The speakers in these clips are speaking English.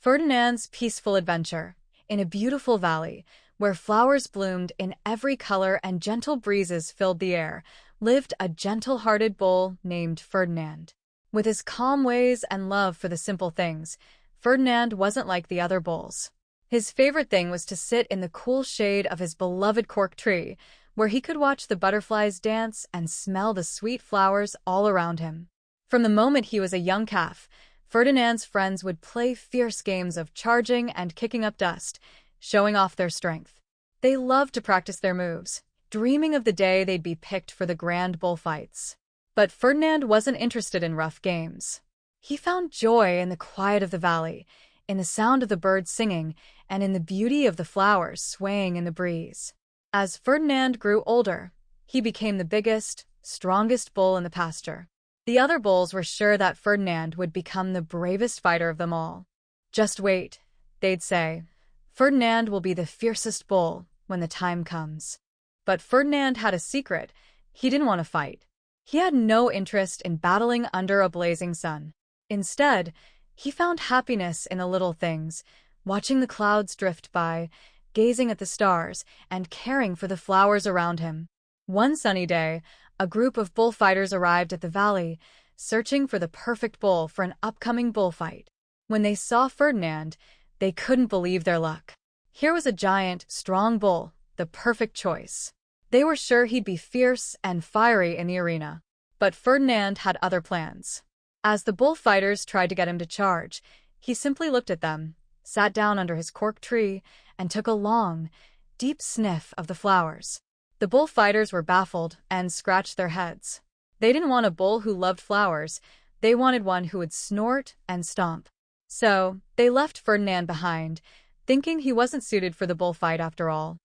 Ferdinand's peaceful adventure. In a beautiful valley, where flowers bloomed in every color and gentle breezes filled the air, lived a gentle-hearted bull named Ferdinand. With his calm ways and love for the simple things, Ferdinand wasn't like the other bulls. His favorite thing was to sit in the cool shade of his beloved cork tree, where he could watch the butterflies dance and smell the sweet flowers all around him. From the moment he was a young calf, Ferdinand's friends would play fierce games of charging and kicking up dust, showing off their strength. They loved to practice their moves, dreaming of the day they'd be picked for the grand bullfights. But Ferdinand wasn't interested in rough games. He found joy in the quiet of the valley, in the sound of the birds singing, and in the beauty of the flowers swaying in the breeze. As Ferdinand grew older, he became the biggest, strongest bull in the pasture. The other bulls were sure that Ferdinand would become the bravest fighter of them all. "Just wait," they'd say. "Ferdinand will be the fiercest bull when the time comes." But Ferdinand had a secret. He didn't want to fight. He had no interest in battling under a blazing sun. Instead, he found happiness in the little things, watching the clouds drift by, gazing at the stars, and caring for the flowers around him. One sunny day, a group of bullfighters arrived at the valley, searching for the perfect bull for an upcoming bullfight. When they saw Ferdinand, they couldn't believe their luck. Here was a giant, strong bull, the perfect choice. They were sure he'd be fierce and fiery in the arena. But Ferdinand had other plans. As the bullfighters tried to get him to charge, he simply looked at them, sat down under his cork tree, and took a long, deep sniff of the flowers. The bullfighters were baffled and scratched their heads. They didn't want a bull who loved flowers. They wanted one who would snort and stomp. So, they left Ferdinand behind, thinking he wasn't suited for the bullfight after all.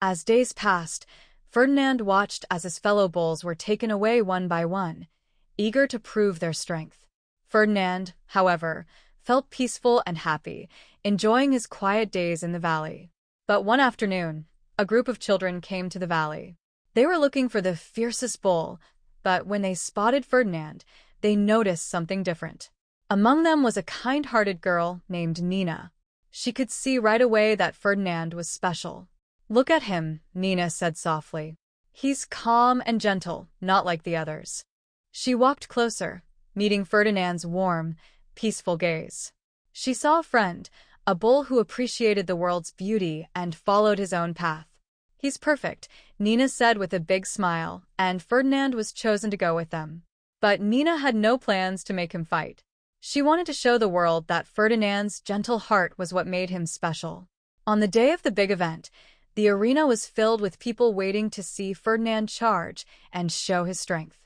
As days passed, Ferdinand watched as his fellow bulls were taken away one by one, eager to prove their strength. Ferdinand, however, felt peaceful and happy, enjoying his quiet days in the valley. But one afternoon, a group of children came to the valley. They were looking for the fiercest bull, but when they spotted Ferdinand, they noticed something different. Among them was a kind-hearted girl named Nina. She could see right away that Ferdinand was special. "Look at him," Nina said softly. "He's calm and gentle, not like the others." She walked closer, meeting Ferdinand's warm, peaceful gaze. She saw a friend, a bull who appreciated the world's beauty and followed his own path. "He's perfect," Nina said with a big smile, and Ferdinand was chosen to go with them. But Nina had no plans to make him fight. She wanted to show the world that Ferdinand's gentle heart was what made him special. On the day of the big event, the arena was filled with people waiting to see Ferdinand charge and show his strength.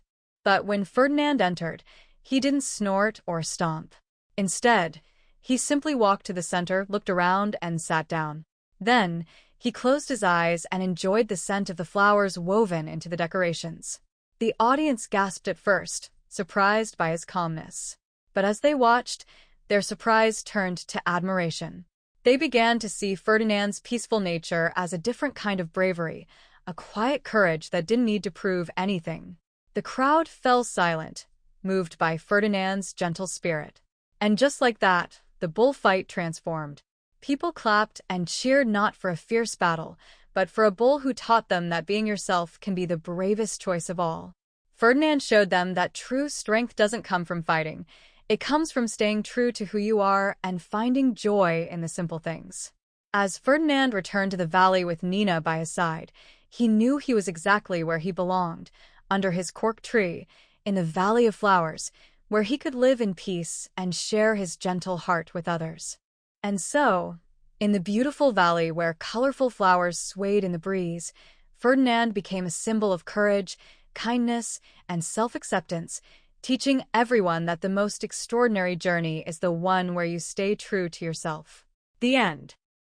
But when Ferdinand entered, he didn't snort or stomp. Instead, he simply walked to the center, looked around, and sat down. Then, he closed his eyes and enjoyed the scent of the flowers woven into the decorations. The audience gasped at first, surprised by his calmness. But as they watched, their surprise turned to admiration. They began to see Ferdinand's peaceful nature as a different kind of bravery, a quiet courage that didn't need to prove anything. The crowd fell silent, moved by Ferdinand's gentle spirit. And just like that, the bullfight transformed. People clapped and cheered not for a fierce battle, but for a bull who taught them that being yourself can be the bravest choice of all. Ferdinand showed them that true strength doesn't come from fighting. It comes from staying true to who you are and finding joy in the simple things. As Ferdinand returned to the valley with Nina by his side, he knew he was exactly where he belonged, under his cork tree, in the Valley of Flowers, where he could live in peace and share his gentle heart with others. And so, in the beautiful valley where colorful flowers swayed in the breeze, Ferdinand became a symbol of courage, kindness, and self-acceptance, teaching everyone that the most extraordinary journey is the one where you stay true to yourself. The end.